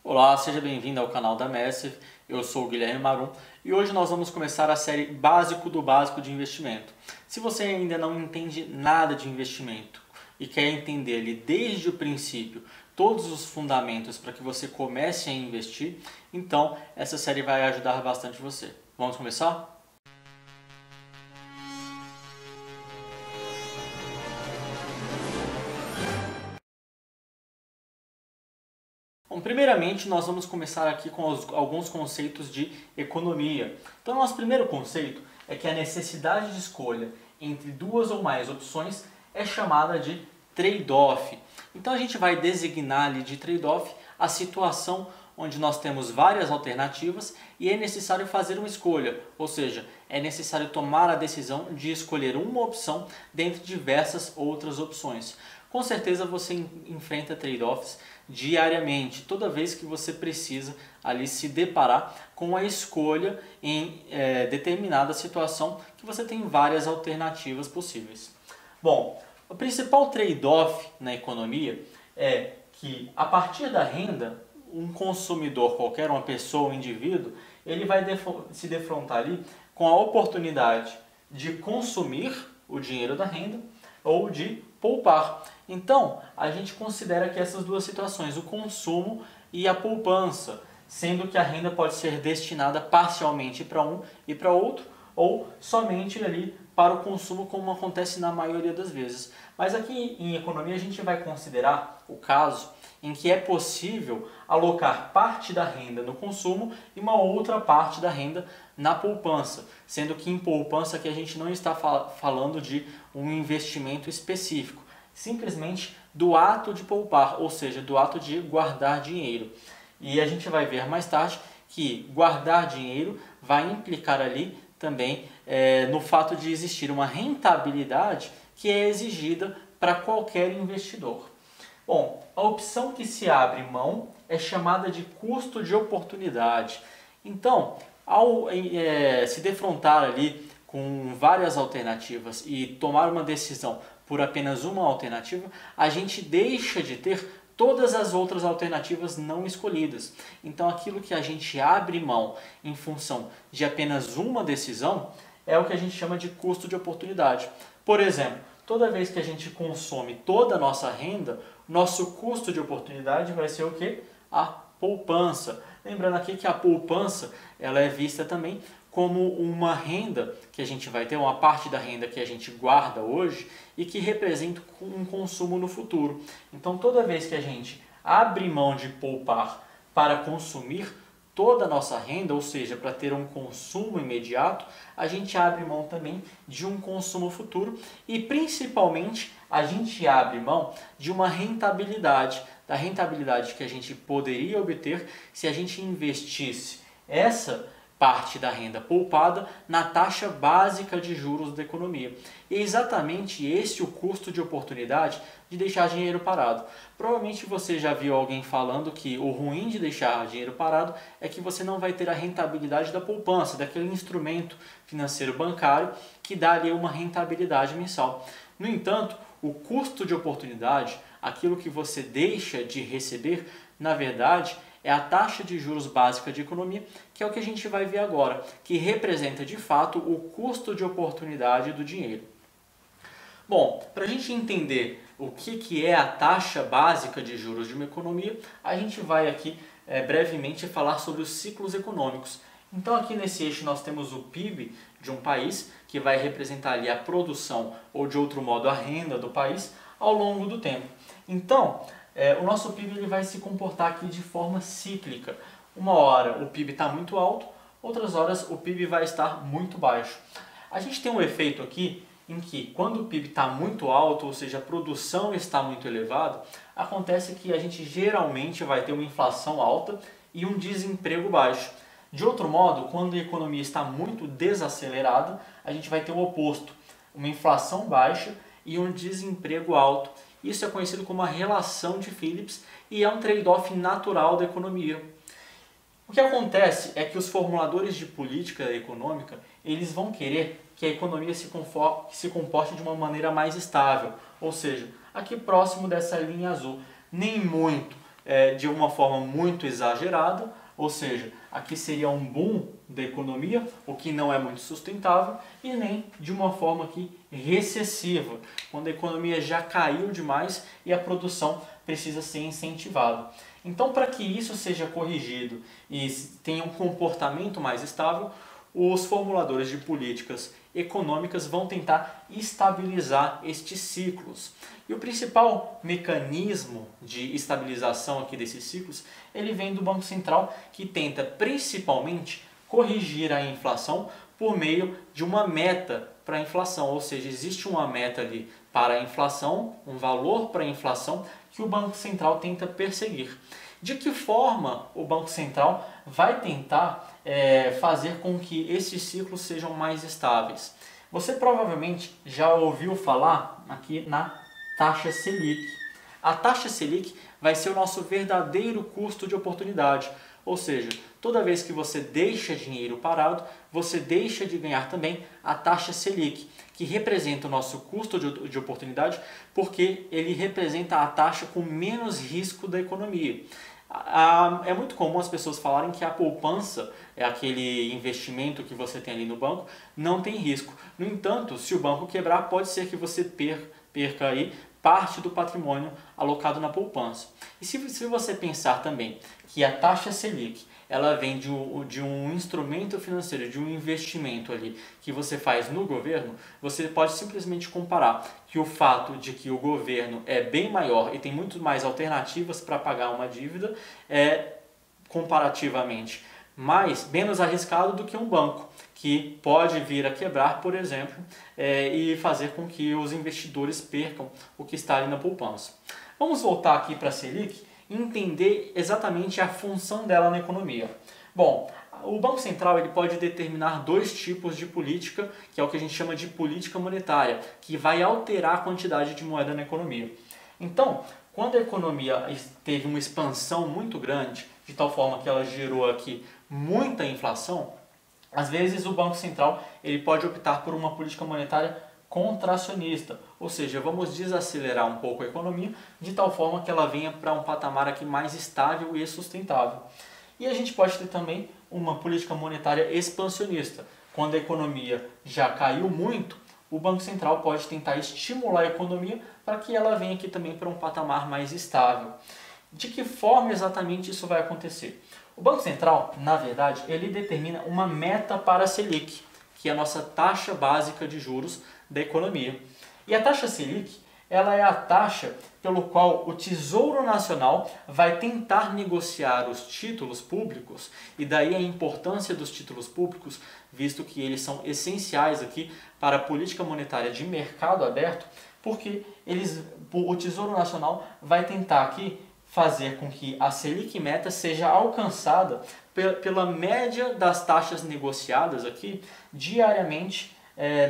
Olá, seja bem-vindo ao canal da Messer. Eu sou o Guilherme Marum e hoje nós vamos começar a série Básico do Básico de Investimento. Se você ainda não entende nada de investimento e quer entender ali desde o princípio todos os fundamentos para que você comece a investir, então essa série vai ajudar bastante você. Vamos começar? Bom, primeiramente, nós vamos começar aqui com alguns conceitos de economia. Então, nosso primeiro conceito é que a necessidade de escolha entre duas ou mais opções é chamada de trade-off. Então, a gente vai designar ali de trade-off a situação onde nós temos várias alternativas e é necessário fazer uma escolha, ou seja, é necessário tomar a decisão de escolher uma opção dentre diversas outras opções. Com certeza você enfrenta trade-offs diariamente, toda vez que você precisa ali se deparar com a escolha em determinada situação que você tem várias alternativas possíveis. Bom, o principal trade-off na economia é que a partir da renda, um consumidor qualquer, uma pessoa, um indivíduo, ele vai se defrontar ali com a oportunidade de consumir o dinheiro da renda ou de poupar. Então, a gente considera que essas duas situações, o consumo e a poupança, sendo que a renda pode ser destinada parcialmente para um e para outro, ou somente ali para o consumo, como acontece na maioria das vezes. Mas aqui em economia a gente vai considerar o caso em que é possível alocar parte da renda no consumo e uma outra parte da renda na poupança, sendo que em poupança aqui a gente não está falando de um investimento específico, simplesmente do ato de poupar, ou seja, do ato de guardar dinheiro. E a gente vai ver mais tarde que guardar dinheiro vai implicar ali também no fato de existir uma rentabilidade que é exigida para qualquer investidor. Bom, a opção que se abre mão é chamada de custo de oportunidade. Então, ao se defrontar ali com várias alternativas e tomar uma decisão por apenas uma alternativa, a gente deixa de ter todas as outras alternativas não escolhidas. Então, aquilo que a gente abre mão em função de apenas uma decisão é o que a gente chama de custo de oportunidade. Por exemplo, toda vez que a gente consome toda a nossa renda, nosso custo de oportunidade vai ser o quê? A poupança. Lembrando aqui que a poupança ela é vista também como uma renda que a gente vai ter, uma parte da renda que a gente guarda hoje e que representa um consumo no futuro. Então, toda vez que a gente abre mão de poupar para consumir toda a nossa renda, ou seja, para ter um consumo imediato, a gente abre mão também de um consumo futuro e principalmente a gente abre mão de uma rentabilidade, da rentabilidade que a gente poderia obter se a gente investisse essa parte da renda poupada na taxa básica de juros da economia. E é exatamente esse o custo de oportunidade de deixar dinheiro parado. Provavelmente você já viu alguém falando que o ruim de deixar dinheiro parado é que você não vai ter a rentabilidade da poupança, daquele instrumento financeiro bancário que dá ali uma rentabilidade mensal. No entanto, o custo de oportunidade, aquilo que você deixa de receber, na verdade, é a taxa de juros básica de economia, que é o que a gente vai ver agora, que representa de fato o custo de oportunidade do dinheiro. Bom, para a gente entender o que é a taxa básica de juros de uma economia, a gente vai aqui brevemente falar sobre os ciclos econômicos. Então aqui nesse eixo nós temos o PIB de um país, que vai representar ali a produção ou de outro modo a renda do país ao longo do tempo. Então, o nosso PIB ele vai se comportar aqui de forma cíclica. Uma hora o PIB está muito alto, outras horas o PIB vai estar muito baixo. A gente tem um efeito aqui em que quando o PIB está muito alto, ou seja, a produção está muito elevada, acontece que a gente geralmente vai ter uma inflação alta e um desemprego baixo. De outro modo, quando a economia está muito desacelerada, a gente vai ter o oposto, uma inflação baixa e um desemprego alto. Isso é conhecido como a relação de Phillips e é um trade-off natural da economia. O que acontece é que os formuladores de política econômica eles vão querer que a economia se comporte de uma maneira mais estável, ou seja, aqui próximo dessa linha azul, nem muito de uma forma muito exagerada, ou seja, aqui seria um boom da economia, o que não é muito sustentável, e nem de uma forma aqui recessiva, quando a economia já caiu demais e a produção precisa ser incentivada. Então, para que isso seja corrigido e tenha um comportamento mais estável, os formuladores de políticas econômicas vão tentar estabilizar estes ciclos. E o principal mecanismo de estabilização aqui desses ciclos, ele vem do Banco Central, que tenta principalmente corrigir a inflação por meio de uma meta para a inflação, ou seja, existe uma meta ali para a inflação, um valor para a inflação que o Banco Central tenta perseguir. De que forma o Banco Central vai tentar fazer com que esses ciclos sejam mais estáveis? Você provavelmente já ouviu falar aqui na taxa Selic. A taxa Selic vai ser o nosso verdadeiro custo de oportunidade, ou seja, toda vez que você deixa dinheiro parado, você deixa de ganhar também a taxa Selic, que representa o nosso custo de oportunidade, porque ele representa a taxa com menos risco da economia. É muito comum as pessoas falarem que a poupança, é aquele investimento que você tem ali no banco, não tem risco. No entanto, se o banco quebrar, pode ser que você perca aí parte do patrimônio alocado na poupança. E se você pensar também que a taxa Selic, ela vem de um instrumento financeiro, de um investimento ali que você faz no governo, você pode simplesmente comparar que o fato de que o governo é bem maior e tem muito mais alternativas para pagar uma dívida é comparativamente menos arriscado do que um banco, que pode vir a quebrar, por exemplo, e fazer com que os investidores percam o que está ali na poupança. Vamos voltar aqui para a Selic e entender exatamente a função dela na economia. Bom, o Banco Central ele pode determinar dois tipos de política, que é o que a gente chama de política monetária, que vai alterar a quantidade de moeda na economia. Então, quando a economia teve uma expansão muito grande, de tal forma que ela gerou aqui muita inflação, às vezes o Banco Central ele pode optar por uma política monetária contracionista, ou seja, vamos desacelerar um pouco a economia de tal forma que ela venha para um patamar aqui mais estável e sustentável. E a gente pode ter também uma política monetária expansionista. Quando a economia já caiu muito, o Banco Central pode tentar estimular a economia para que ela venha aqui também para um patamar mais estável. De que forma exatamente isso vai acontecer? O Banco Central, na verdade, ele determina uma meta para a Selic, que é a nossa taxa básica de juros da economia. E a taxa Selic, ela é a taxa pelo qual o Tesouro Nacional vai tentar negociar os títulos públicos, e daí a importância dos títulos públicos, visto que eles são essenciais aqui para a política monetária de mercado aberto, porque o Tesouro Nacional vai tentar aqui fazer com que a Selic meta seja alcançada pela média das taxas negociadas aqui diariamente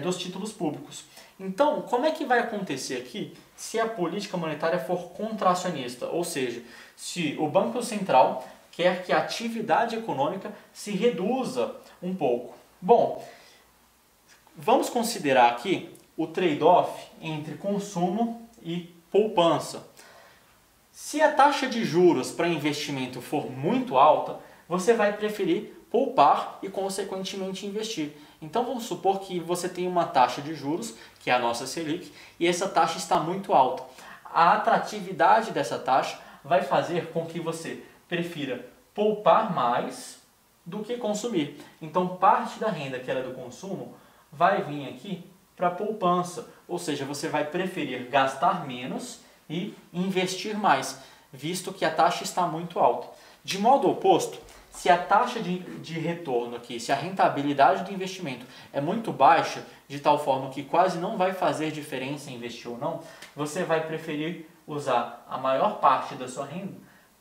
dos títulos públicos. Então, como é que vai acontecer aqui se a política monetária for contracionista? Ou seja, se o Banco Central quer que a atividade econômica se reduza um pouco. Bom, vamos considerar aqui o trade-off entre consumo e poupança. Se a taxa de juros para investimento for muito alta, você vai preferir poupar e, consequentemente, investir. Então, vamos supor que você tem uma taxa de juros, que é a nossa Selic, e essa taxa está muito alta. A atratividade dessa taxa vai fazer com que você prefira poupar mais do que consumir. Então, parte da renda que era do consumo vai vir aqui para a poupança, ou seja, você vai preferir gastar menos e investir mais, visto que a taxa está muito alta. De modo oposto, se a taxa de retorno aqui, se a rentabilidade do investimento é muito baixa, de tal forma que quase não vai fazer diferença investir ou não, você vai preferir usar a maior parte da sua renda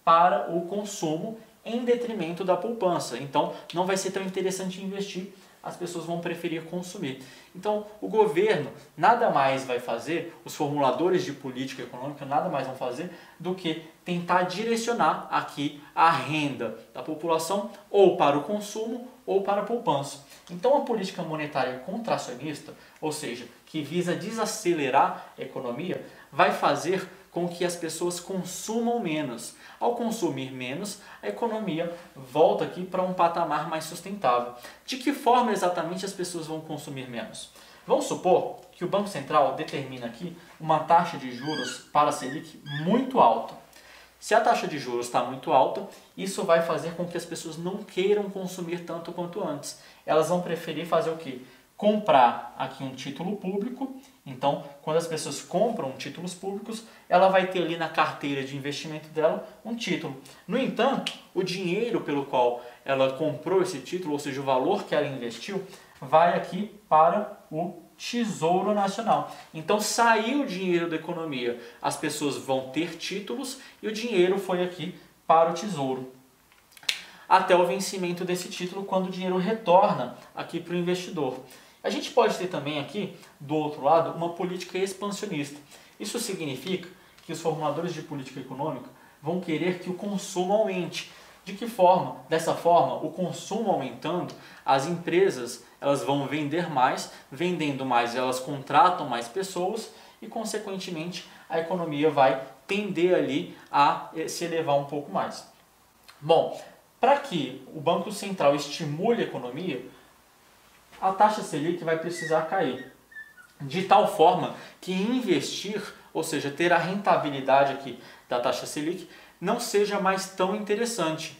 para o consumo em detrimento da poupança. Então, não vai ser tão interessante investir, as pessoas vão preferir consumir. Então, o governo nada mais vai fazer, os formuladores de política econômica nada mais vão fazer do que tentar direcionar aqui a renda da população ou para o consumo ou para a poupança. Então, a política monetária contracionista, ou seja, que visa desacelerar a economia, vai fazer com que as pessoas consumam menos. Ao consumir menos, a economia volta aqui para um patamar mais sustentável. De que forma exatamente as pessoas vão consumir menos? Vamos supor que o Banco Central determina aqui uma taxa de juros para a Selic muito alta. Se a taxa de juros está muito alta, isso vai fazer com que as pessoas não queiram consumir tanto quanto antes. Elas vão preferir fazer o quê? Comprar aqui um título público. Então, quando as pessoas compram títulos públicos, ela vai ter ali na carteira de investimento dela um título. No entanto, o dinheiro pelo qual ela comprou esse título, ou seja, o valor que ela investiu, vai aqui para o Tesouro Nacional. Então saiu o dinheiro da economia, as pessoas vão ter títulos e o dinheiro foi aqui para o Tesouro. Até o vencimento desse título, quando o dinheiro retorna aqui para o investidor. A gente pode ter também aqui, do outro lado, uma política expansionista. Isso significa que os formuladores de política econômica vão querer que o consumo aumente. De que forma? Dessa forma, o consumo aumentando, as empresas elas vão vender mais, vendendo mais elas contratam mais pessoas e, consequentemente, a economia vai tender ali a se elevar um pouco mais. Bom, para que o Banco Central estimule a economia, a taxa Selic vai precisar cair, de tal forma que investir, ou seja, ter a rentabilidade aqui da taxa Selic, não seja mais tão interessante.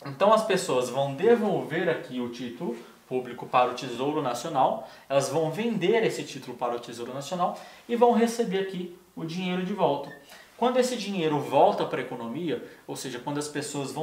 Então as pessoas vão devolver aqui o título público para o Tesouro Nacional, elas vão vender esse título para o Tesouro Nacional e vão receber aqui o dinheiro de volta. Quando esse dinheiro volta para a economia, ou seja, quando as pessoas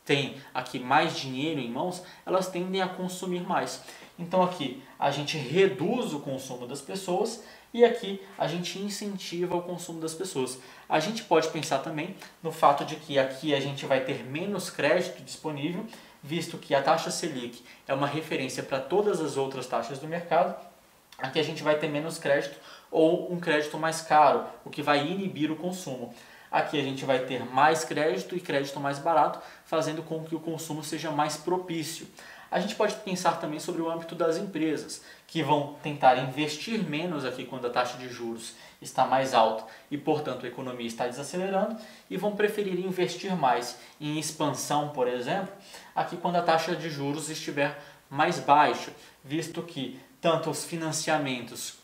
têm aqui mais dinheiro em mãos, elas tendem a consumir mais. Então aqui a gente reduz o consumo das pessoas e aqui a gente incentiva o consumo das pessoas. A gente pode pensar também no fato de que aqui a gente vai ter menos crédito disponível, visto que a taxa Selic é uma referência para todas as outras taxas do mercado. Aqui a gente vai ter menos crédito ou um crédito mais caro, o que vai inibir o consumo. Aqui a gente vai ter mais crédito e crédito mais barato, fazendo com que o consumo seja mais propício. A gente pode pensar também sobre o âmbito das empresas, que vão tentar investir menos aqui quando a taxa de juros está mais alta e, portanto, a economia está desacelerando, e vão preferir investir mais em expansão, por exemplo, aqui quando a taxa de juros estiver mais baixa, visto que tanto os financiamentos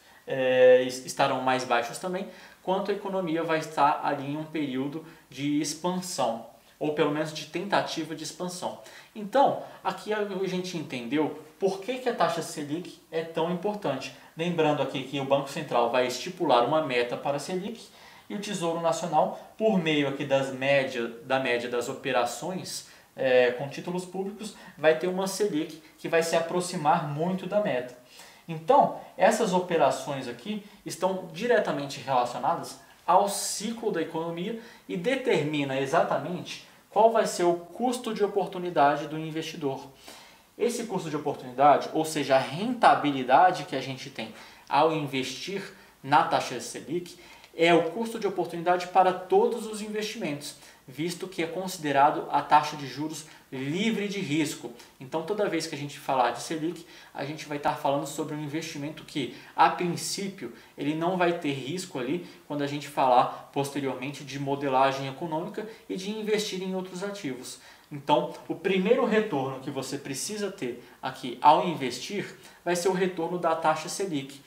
estarão mais baixos também, quanto a economia vai estar ali em um período de expansão, ou pelo menos de tentativa de expansão. Então, aqui a gente entendeu por que a taxa Selic é tão importante. Lembrando aqui que o Banco Central vai estipular uma meta para a Selic e o Tesouro Nacional, por meio aqui da média das operações com títulos públicos, vai ter uma Selic que vai se aproximar muito da meta. Então, essas operações aqui estão diretamente relacionadas ao ciclo da economia e determina exatamente qual vai ser o custo de oportunidade do investidor. Esse custo de oportunidade, ou seja, a rentabilidade que a gente tem ao investir na taxa Selic, é o custo de oportunidade para todos os investimentos, visto que é considerado a taxa de juros livre de risco. Então, toda vez que a gente falar de Selic, a gente vai estar falando sobre um investimento que, a princípio, ele não vai ter risco ali quando a gente falar posteriormente de modelagem econômica e de investir em outros ativos. Então, o primeiro retorno que você precisa ter aqui ao investir vai ser o retorno da taxa Selic.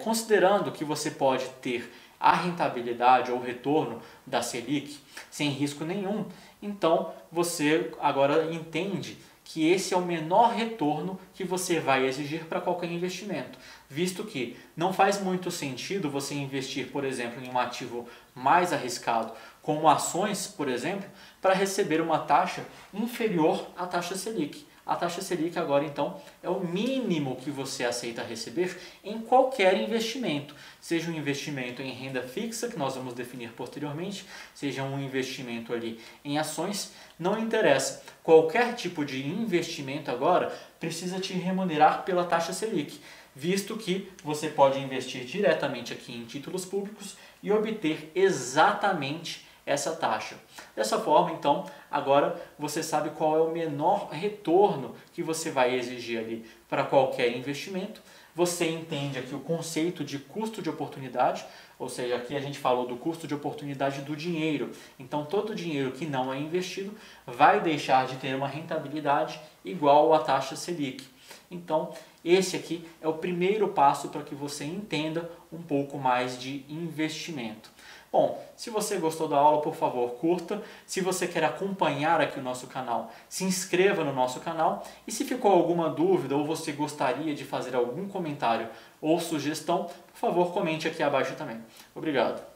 Considerando que você pode ter a rentabilidade ou o retorno da Selic sem risco nenhum, então você agora entende que esse é o menor retorno que você vai exigir para qualquer investimento, visto que não faz muito sentido você investir, por exemplo, em um ativo mais arriscado, como ações, por exemplo, para receber uma taxa inferior à taxa Selic. A taxa Selic agora, então, é o mínimo que você aceita receber em qualquer investimento. Seja um investimento em renda fixa, que nós vamos definir posteriormente, seja um investimento ali em ações, não interessa. Qualquer tipo de investimento agora precisa te remunerar pela taxa Selic, visto que você pode investir diretamente aqui em títulos públicos e obter exatamente essa taxa. Dessa forma, então, agora você sabe qual é o menor retorno que você vai exigir ali para qualquer investimento. Você entende aqui o conceito de custo de oportunidade, Ou seja, aqui a gente falou do custo de oportunidade do dinheiro. Então, todo dinheiro que não é investido vai deixar de ter uma rentabilidade igual à taxa Selic. Então, esse aqui é o primeiro passo para que você entenda um pouco mais de investimento. Bom, se você gostou da aula, por favor, curta. Se você quer acompanhar aqui o nosso canal, se inscreva no nosso canal. E se ficou alguma dúvida ou você gostaria de fazer algum comentário ou sugestão, por favor, comente aqui abaixo também. Obrigado.